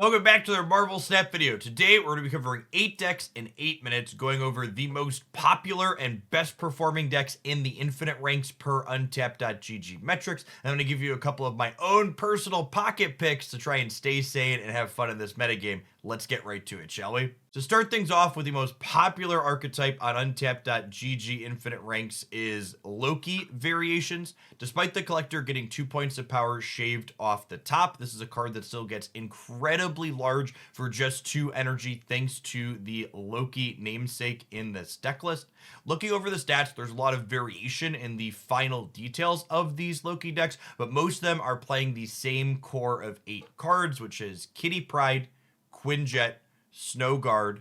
Welcome back to their Marvel Snap video. Today, we're going to be covering 8 decks in 8 minutes, going over the most popular and best performing decks in the infinite ranks per untap.gg metrics. I'm going to give you a couple of my own personal pocket picks to try and stay sane and have fun in this metagame. Let's get right to it, shall we? To start things off with the most popular archetype on untap.gg infinite ranks is Loki variations. Despite the collector getting 2 points of power shaved off the top, this is a card that still gets incredibly large for just 2 energy thanks to the Loki namesake in this deck list. Looking over the stats, there's a lot of variation in the final details of these Loki decks, but most of them are playing the same core of 8 cards, which is Kitty Pryde, Quinjet, Snowguard,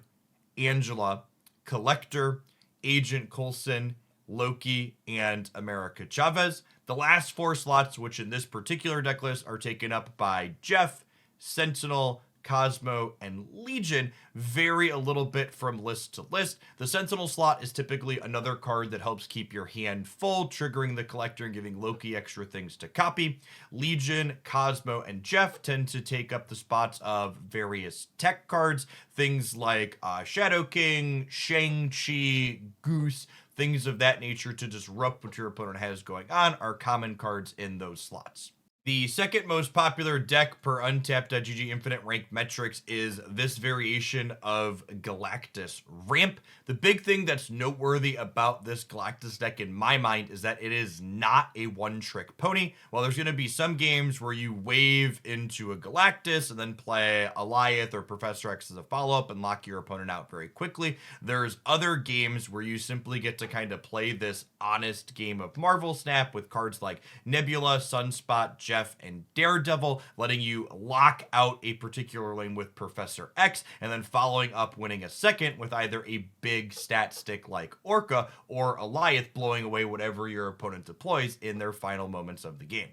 Angela, Collector, Agent Coulson, Loki, and America Chavez. The last 4 slots, which in this particular deck list are taken up by Jeff, Sentinel, Cosmo, and Legion, vary a little bit from list to list. The Sentinel slot is typically another card that helps keep your hand full, triggering the collector and giving Loki extra things to copy. Legion, Cosmo, and Jeff tend to take up the spots of various tech cards, things like Shadow King, Shang-Chi, Goose, things of that nature to disrupt what your opponent has going on are common cards in those slots. The second most popular deck per untap.gg infinite rank metrics is this variation of Galactus Ramp. The big thing that's noteworthy about this Galactus deck in my mind is that it is not a one-trick pony. While there's going to be some games where you wave into a Galactus and then play Alioth or Professor X as a follow-up and lock your opponent out very quickly, there's other games where you simply get to kind of play this honest game of Marvel Snap with cards like Nebula, Sunspot, Jeff, and Daredevil, letting you lock out a particular lane with Professor X, and then following up winning a second with either a big stat stick like Orca or Alioth, blowing away whatever your opponent deploys in their final moments of the game.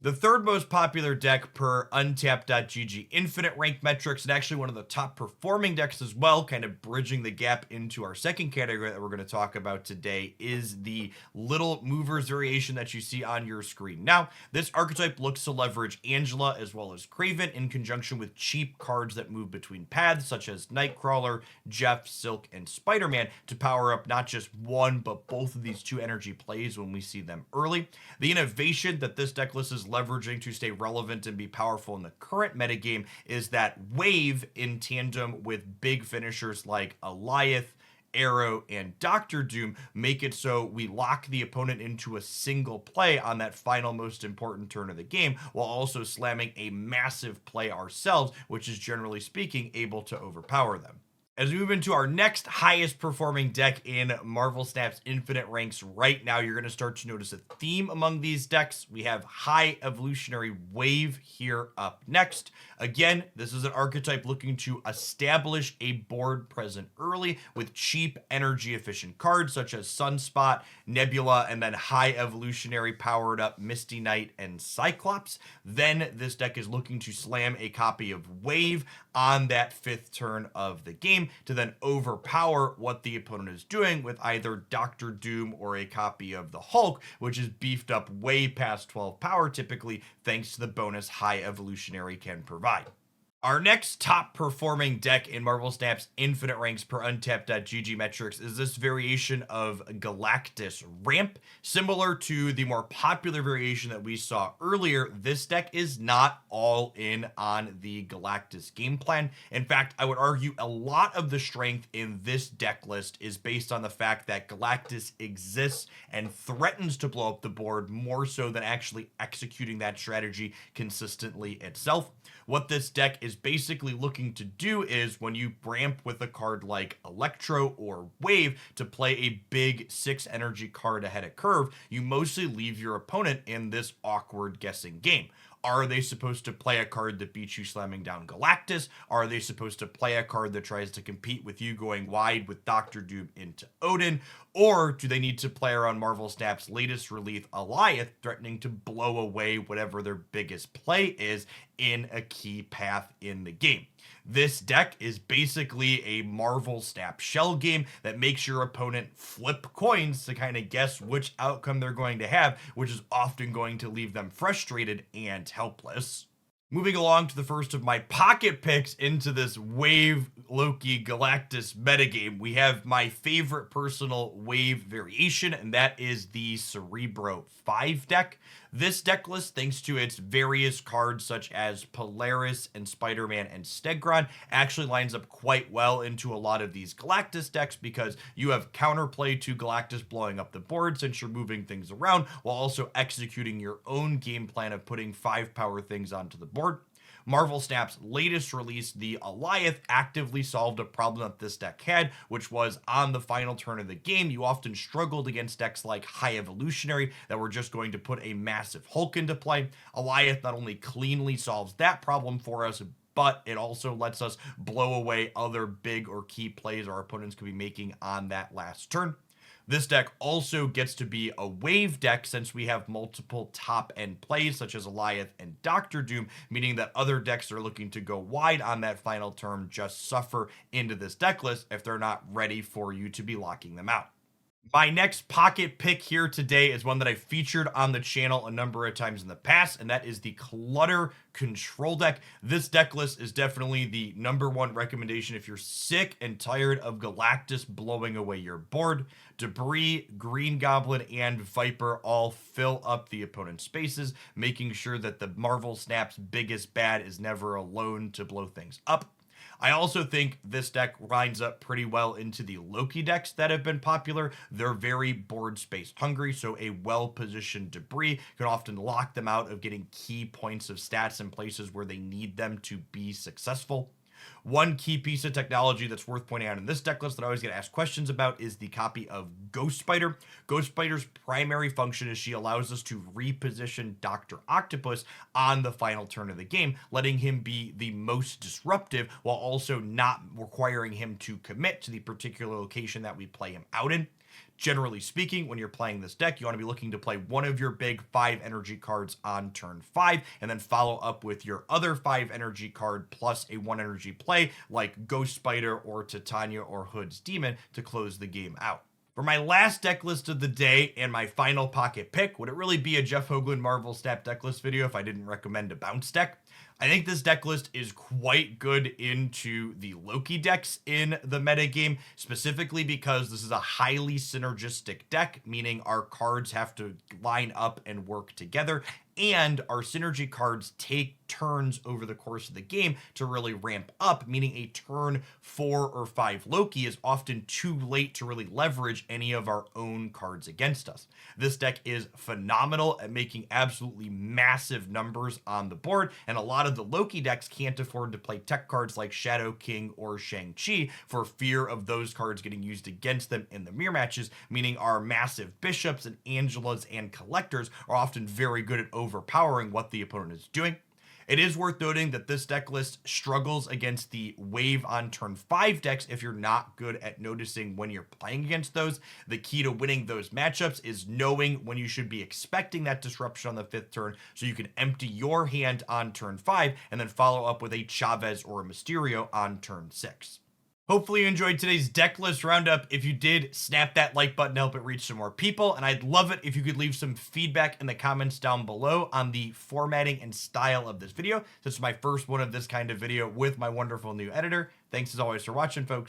The third most popular deck per untap.gg infinite rank metrics, and actually one of the top performing decks as well, kind of bridging the gap into our second category that we're going to talk about today, is the Little Movers variation that you see on your screen. Now, this archetype looks to leverage Angela as well as Kraven in conjunction with cheap cards that move between paths, such as Nightcrawler, Jeff, Silk, and Spider-Man, to power up not just one, but both of these 2 energy plays when we see them early. The innovation that this deck list is leveraging to stay relevant and be powerful in the current metagame is that wave in tandem with big finishers like Alioth, Arrow, and Doctor Doom make it so we lock the opponent into a single play on that final most important turn of the game, while also slamming a massive play ourselves, which is generally speaking able to overpower them. As we move into our next highest performing deck in Marvel Snap's infinite ranks right now, you're going to start to notice a theme among these decks. We have High Evolutionary Wave here up next. Again, this is an archetype looking to establish a board present early with cheap energy efficient cards such as Sunspot, Nebula, and then High Evolutionary powered up Misty Knight and Cyclops. Then this deck is looking to slam a copy of Wave on that 5th turn of the game to then overpower what the opponent is doing with either Doctor Doom or a copy of the Hulk, which is beefed up way past 12 power typically thanks to the bonus High Evolutionary can provide. Our next top performing deck in Marvel Snap's infinite ranks per untap.gg metrics is this variation of Galactus Ramp. Similar to the more popular variation that we saw earlier, this deck is not all in on the Galactus game plan. In fact, I would argue a lot of the strength in this deck list is based on the fact that Galactus exists and threatens to blow up the board more so than actually executing that strategy consistently itself. What this deck is basically looking to do is when you ramp with a card like Electro or Wave to play a big 6 energy card ahead of curve, you mostly leave your opponent in this awkward guessing game. Are they supposed to play a card that beats you slamming down Galactus? Are they supposed to play a card that tries to compete with you going wide with Doctor Doom into Odin? Or do they need to play around Marvel Snap's latest release, Alioth, threatening to blow away whatever their biggest play is in a key path in the game? This deck is basically a Marvel Snap shell game that makes your opponent flip coins to kind of guess which outcome they're going to have, which is often going to leave them frustrated and helpless. Moving along to the first of my pocket picks into this Wave Loki Galactus metagame, we have my favorite personal Wave variation, and that is the Cerebro 5 deck. This deck list, thanks to its various cards such as Polaris and Spider-Man and Stegron, actually lines up quite well into a lot of these Galactus decks because you have counterplay to Galactus blowing up the board since you're moving things around while also executing your own game plan of putting 5-power things onto the board. Marvel Snap's latest release, the Alioth, actively solved a problem that this deck had, which was on the final turn of the game, you often struggled against decks like High Evolutionary that were just going to put a massive Hulk into play. Alioth not only cleanly solves that problem for us, but it also lets us blow away other big or key plays our opponents could be making on that last turn. This deck also gets to be a wave deck since we have multiple top end plays such as Alioth and Doctor Doom, meaning that other decks that are looking to go wide on that final turn just suffer into this deck list if they're not ready for you to be locking them out. My next pocket pick here today is one that I featured on the channel a number of times in the past, and that is the Clutter Control deck. This deck list is definitely the #1 recommendation if you're sick and tired of Galactus blowing away your board. Debris, Green Goblin, and Viper all fill up the opponent's spaces, making sure that the Marvel Snap's biggest bad is never alone to blow things up. I also think this deck lines up pretty well into the Loki decks that have been popular. They're very board space hungry, so a well-positioned Debris can often lock them out of getting key points of stats in places where they need them to be successful. One key piece of technology that's worth pointing out in this deck list that I always get asked questions about is the copy of Ghost Spider. Ghost Spider's primary function is she allows us to reposition Dr. Octopus on the final turn of the game, letting him be the most disruptive while also not requiring him to commit to the particular location that we play him out in. Generally speaking, when you're playing this deck, you want to be looking to play one of your big 5 energy cards on turn 5, and then follow up with your other 5 energy card plus a 1 energy play like Ghost Spider or Titania or Hood's Demon to close the game out. For my last deck list of the day and my final pocket pick, would it really be a Jeff Hoagland Marvel Snap deck list video if I didn't recommend a bounce deck? I think this deck list is quite good into the Loki decks in the metagame, specifically because this is a highly synergistic deck, meaning our cards have to line up and work together, and our synergy cards take turns over the course of the game to really ramp up, meaning a turn 4 or 5 Loki is often too late to really leverage any of our own cards against us. This deck is phenomenal at making absolutely massive numbers on the board, and a lot of the Loki decks can't afford to play tech cards like Shadow King or Shang-Chi for fear of those cards getting used against them in the mirror matches, meaning our massive Bishops and Angelas and Collectors are often very good at overpowering what the opponent is doing. It is worth noting that this deck list struggles against the wave on turn 5 decks if you're not good at noticing when you're playing against those. The key to winning those matchups is knowing when you should be expecting that disruption on the 5th turn so you can empty your hand on turn 5 and then follow up with a Chavez or a Mysterio on turn 6. Hopefully you enjoyed today's deck list roundup. If you did, snap that like button to help it reach some more people. And I'd love it if you could leave some feedback in the comments down below on the formatting and style of this video. This is my first one of this kind of video with my wonderful new editor. Thanks as always for watching, folks.